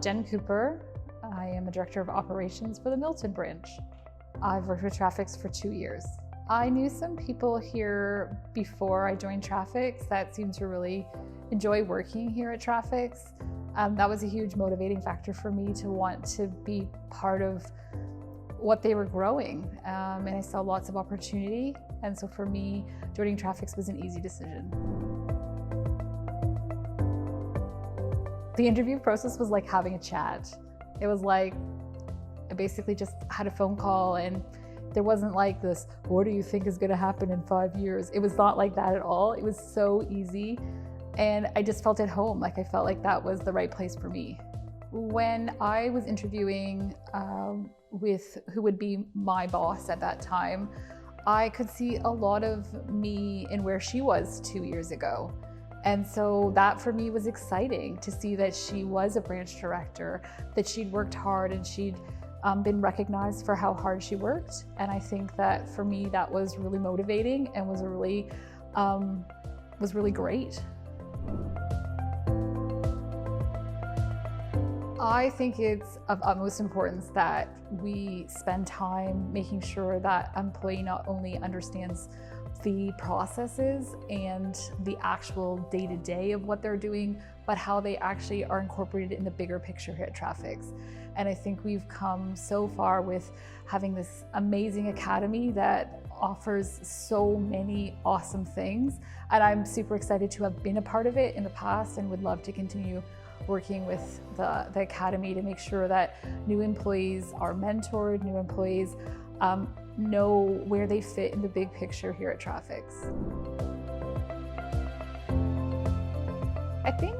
Jen Cooper. I am a Director of Operations for the Milton branch. I've worked with TRAFFIX for 2 years. I knew some people here before I joined TRAFFIX that seemed to really enjoy working here at TRAFFIX. That was a huge motivating factor for me to want to be part of what they were growing. And I saw lots of opportunity. And so for me, joining TRAFFIX was an easy decision. The interview process was like having a chat. It was like, I basically just had a phone call, and there wasn't like this, what do you think is gonna happen in 5 years? It was not like that at all. It was so easy. And I just felt at home. Like I felt like that was the right place for me. When I was interviewing with who would be my boss at that time, I could see a lot of me in where she was 2 years ago. And so that for me was exciting to see that she was a branch director, that she'd worked hard and she'd been recognized for how hard she worked. And I think that for me, that was really motivating and was really great. I think it's of utmost importance that we spend time making sure that an employee not only understands the processes and the actual day-to-day of what they're doing, but how they actually are incorporated in the bigger picture here at TRAFFIX. And I think we've come so far with having this amazing academy that offers so many awesome things. And I'm super excited to have been a part of it in the past and would love to continue working with the academy to make sure that new employees are mentored, new employees know where they fit in the big picture here at TRAFFIX. I think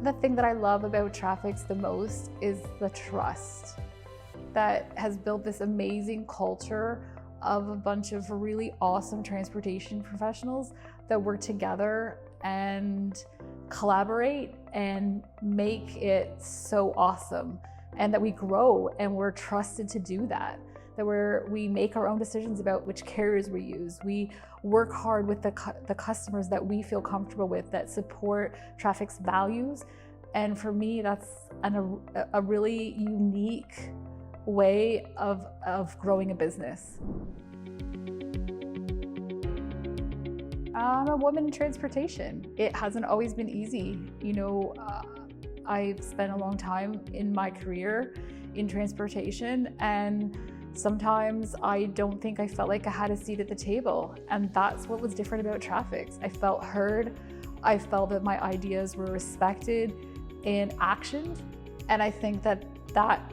the thing that I love about TRAFFIX the most is the trust that has built this amazing culture of a bunch of really awesome transportation professionals that work together and collaborate and make it so awesome, and that we grow and we're trusted to do that. That we make our own decisions about which carriers we use. We work hard with the customers that we feel comfortable with, that support TRAFFIX values. And for me, that's a really unique way of growing a business. I'm a woman in transportation. It hasn't always been easy. You know, I've spent a long time in my career in transportation, and sometimes I don't think I felt like I had a seat at the table. And that's what was different about TRAFFIX. I felt heard. I felt that my ideas were respected and actioned. And I think that that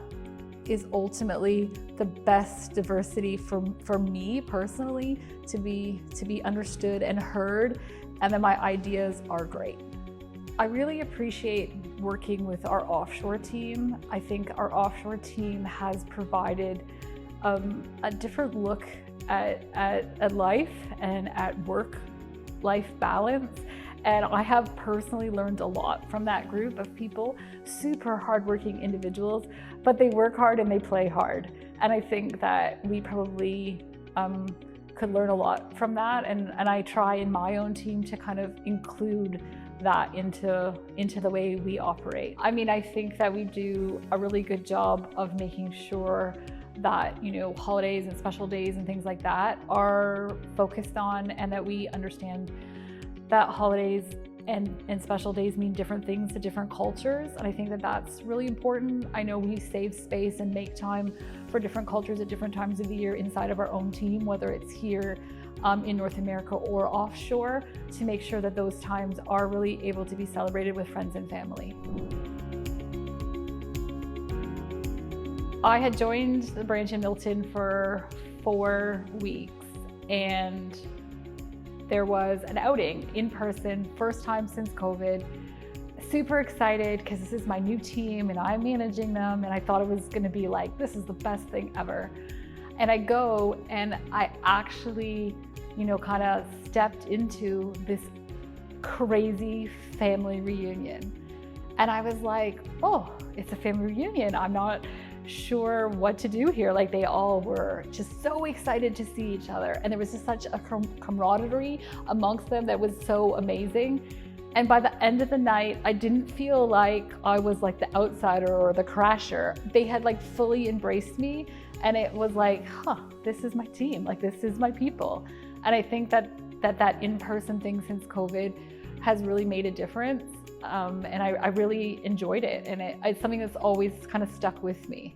is ultimately the best diversity for me personally, to be understood and heard, and that my ideas are great. I really appreciate working with our offshore team. I think our offshore team has provided a different look at life and at work-life balance. And I have personally learned a lot from that group of people, super hardworking individuals, but they work hard and they play hard. And I think that we probably could learn a lot from that. And I try in my own team to kind of include that into the way we operate. I mean, I think that we do a really good job of making sure that, you know, holidays and special days and things like that are focused on, and that we understand that holidays and special days mean different things to different cultures. And I think that that's really important. I know we save space and make time for different cultures at different times of the year inside of our own team, whether it's here in North America or offshore, to make sure that those times are really able to be celebrated with friends and family. I had joined the branch in Milton for 4 weeks, and there was an outing in person, first time since COVID. Super excited because this is my new team and I'm managing them, and I thought it was gonna be like, this is the best thing ever. And I go and I actually, you know, kind of stepped into this crazy family reunion. And I was like, oh, it's a family reunion. I'm not sure what to do here. Like, they all were just so excited to see each other. And there was just such a camaraderie amongst them that was so amazing. And by the end of the night, I didn't feel like I was like the outsider or the crasher. They had like fully embraced me, and it was like, this is my team, like this is my people. And I think that in-person thing since COVID has really made a difference. And I really enjoyed it. And it's something that's always kind of stuck with me.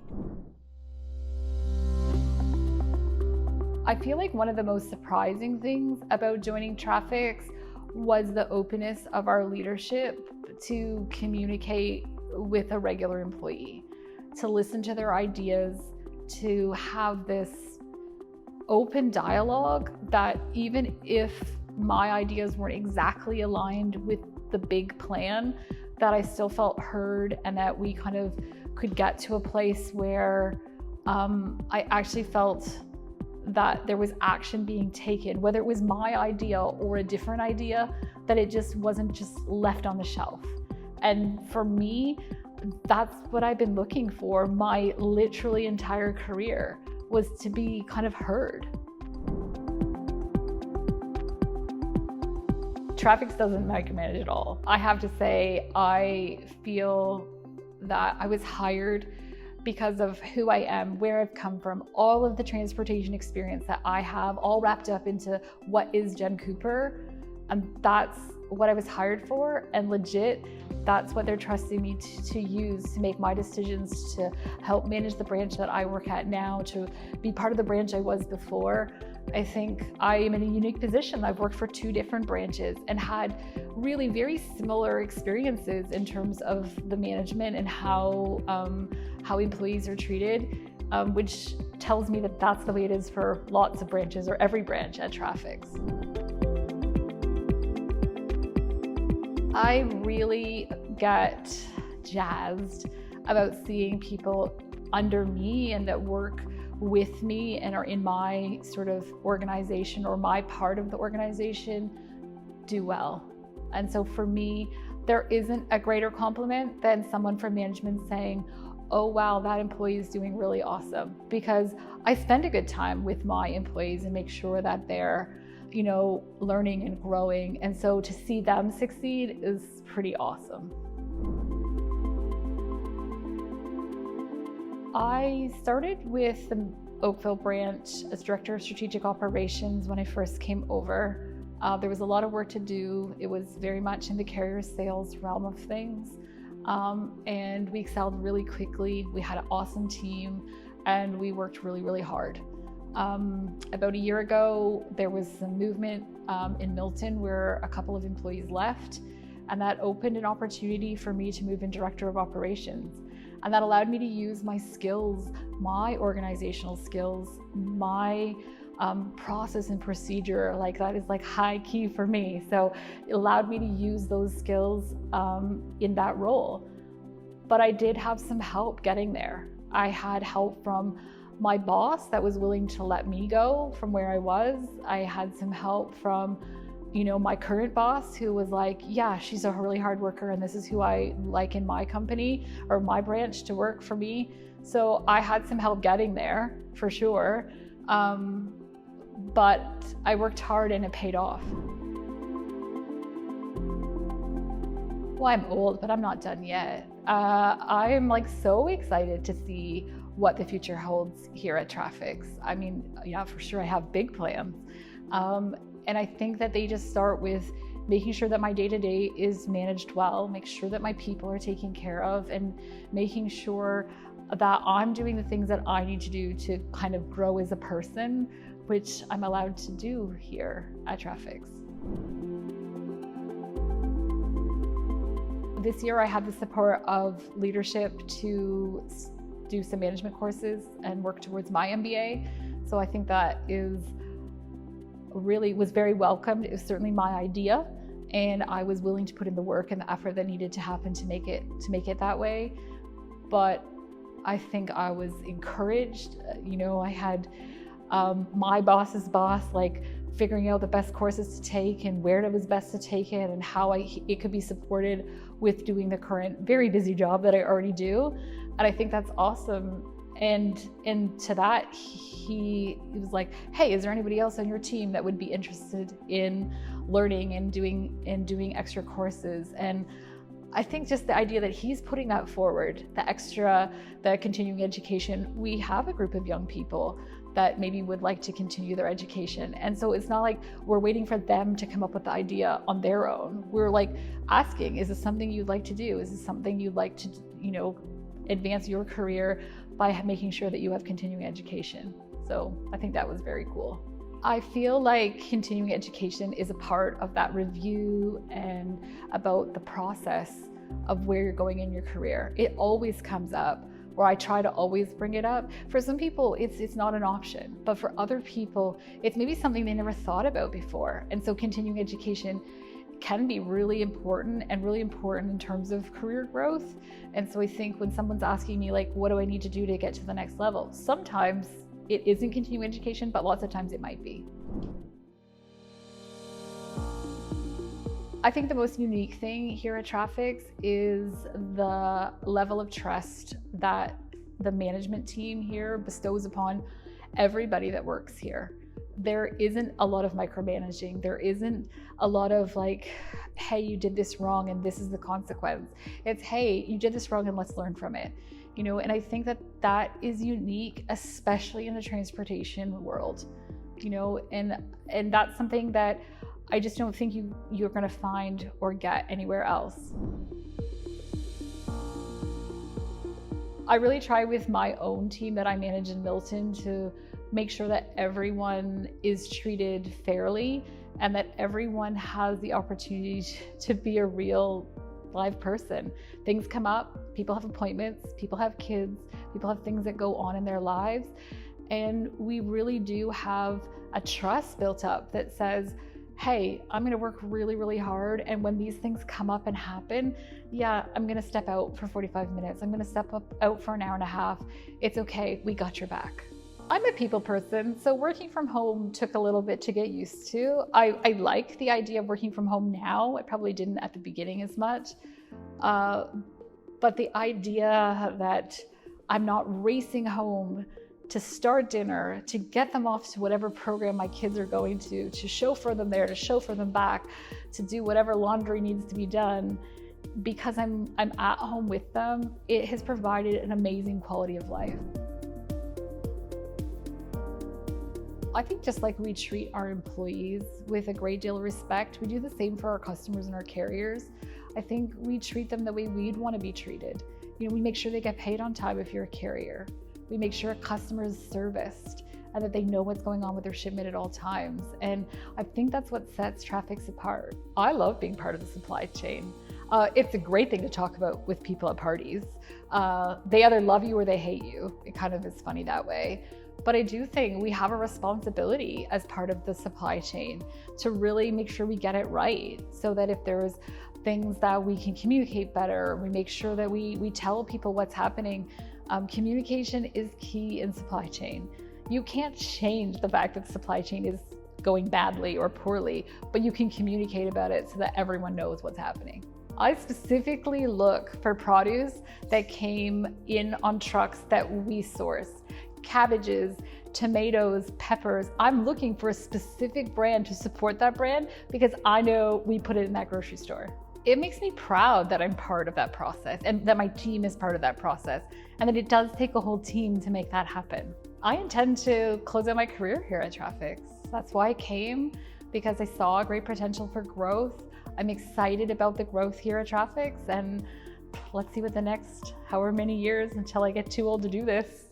I feel like one of the most surprising things about joining TRAFFIX was the openness of our leadership to communicate with a regular employee, to listen to their ideas, to have this open dialogue that even if my ideas weren't exactly aligned with the big plan, that I still felt heard, and that we kind of could get to a place where I actually felt that there was action being taken, whether it was my idea or a different idea, that it just wasn't just left on the shelf. And for me, that's what I've been looking for my literally entire career, was to be kind of heard. TRAFFIX doesn't micromanage at all. I have to say, I feel that I was hired because of who I am, where I've come from, all of the transportation experience that I have, all wrapped up into what is Jen Cooper. And that's what I was hired for, and legit, that's what they're trusting me to use to make my decisions, to help manage the branch that I work at now, to be part of the branch I was before. I think I am in a unique position. I've worked for 2 different branches and had really very similar experiences in terms of the management and how employees are treated, which tells me that that's the way it is for lots of branches, or every branch at TRAFFIX. I really get jazzed about seeing people under me and that work with me and are in my sort of organization or my part of the organization do well. And so for me, there isn't a greater compliment than someone from management saying, oh wow, that employee is doing really awesome. Because I spend a good time with my employees and make sure that they're, you know, learning and growing. And so to see them succeed is pretty awesome. I started with the Oakville branch as Director of Strategic Operations when I first came over. There was a lot of work to do. It was very much in the carrier sales realm of things. And we excelled really quickly. We had an awesome team and we worked really, really hard. About a year ago, there was some movement in Milton where a couple of employees left, and that opened an opportunity for me to move in Director of Operations. And that allowed me to use my skills, my organizational skills, my process and procedure, like that is like high key for me. So it allowed me to use those skills in that role. But I did have some help getting there. I had help from my boss that was willing to let me go from where I was. I had some help from, you know, my current boss who was like, yeah, she's a really hard worker and this is who I like in my company or my branch to work for me. So I had some help getting there for sure. But I worked hard and it paid off. Well, I'm old, but I'm not done yet. I'm like so excited to see what the future holds here at TRAFFIX. I mean, yeah, for sure I have big plans. And I think that they just start with making sure that my day-to-day is managed well, make sure that my people are taken care of, and making sure that I'm doing the things that I need to do to kind of grow as a person, which I'm allowed to do here at TRAFFIX. This year I had the support of leadership to do some management courses and work towards my MBA. So I think that was very welcomed. It was certainly my idea, and I was willing to put in the work and the effort that needed to happen to make it that way. But I think I was encouraged. You know, I had my boss's boss like figuring out the best courses to take and where it was best to take it and how it could be supported with doing the current very busy job that I already do. And I think that's awesome. And to that, he was like, hey, is there anybody else on your team that would be interested in learning and doing extra courses. And I think just the idea that he's putting that forward, the continuing education, we have a group of young people that maybe would like to continue their education. And so it's not like we're waiting for them to come up with the idea on their own. We're like asking, is this something you'd like to do? Is this something you'd like to, advance your career by making sure that you have continuing education? So I think that was very cool. I feel like continuing education is a part of that review and about the process of where you're going in your career. It always comes up, or I try to always bring it up. For some people, it's not an option, but for other people, it's maybe something they never thought about before. And so continuing education can be really important in terms of career growth. And so I think when someone's asking me like, what do I need to do to get to the next level? Sometimes it isn't continuing education, but lots of times it might be. I think the most unique thing here at TRAFFIX is the level of trust that the management team here bestows upon everybody that works here. There isn't a lot of micromanaging. There isn't a lot of like, hey, you did this wrong and this is the consequence. It's, hey, you did this wrong and let's learn from it. And I think that is unique, especially in the transportation world, and that's something that I just don't think you're going to find or get anywhere else. I really try with my own team that I manage in Milton to make sure that everyone is treated fairly and that everyone has the opportunity to be a real live person. Things come up, people have appointments, people have kids, people have things that go on in their lives. And we really do have a trust built up that says, hey, I'm gonna work really, really hard. And when these things come up and happen, yeah, I'm gonna step out for 45 minutes. I'm gonna step out for an hour and a half. It's okay, we got your back. I'm a people person, so working from home took a little bit to get used to. I like the idea of working from home now. I probably didn't at the beginning as much. But the idea that I'm not racing home to start dinner, to get them off to whatever program my kids are going to chauffeur them there, to chauffeur them back, to do whatever laundry needs to be done, because I'm at home with them, it has provided an amazing quality of life. I think just like we treat our employees with a great deal of respect, we do the same for our customers and our carriers. I think we treat them the way we'd want to be treated. We make sure they get paid on time if you're a carrier. We make sure a customer is serviced and that they know what's going on with their shipment at all times. And I think that's what sets TRAFFIX apart. I love being part of the supply chain. It's a great thing to talk about with people at parties. They either love you or they hate you. It kind of is funny that way. But I do think we have a responsibility as part of the supply chain to really make sure we get it right, so that if there's things that we can communicate better, we make sure that we tell people what's happening. Communication is key in supply chain. You can't change the fact that the supply chain is going badly or poorly, but you can communicate about it so that everyone knows what's happening. I specifically look for produce that came in on trucks that we sourced. Cabbages, tomatoes, peppers. I'm looking for a specific brand to support that brand because I know we put it in that grocery store. It makes me proud that I'm part of that process and that my team is part of that process, and that it does take a whole team to make that happen. I intend to close out my career here at TRAFFIX. That's why I came, because I saw great potential for growth. I'm excited about the growth here at TRAFFIX, and let's see what the next however many years until I get too old to do this.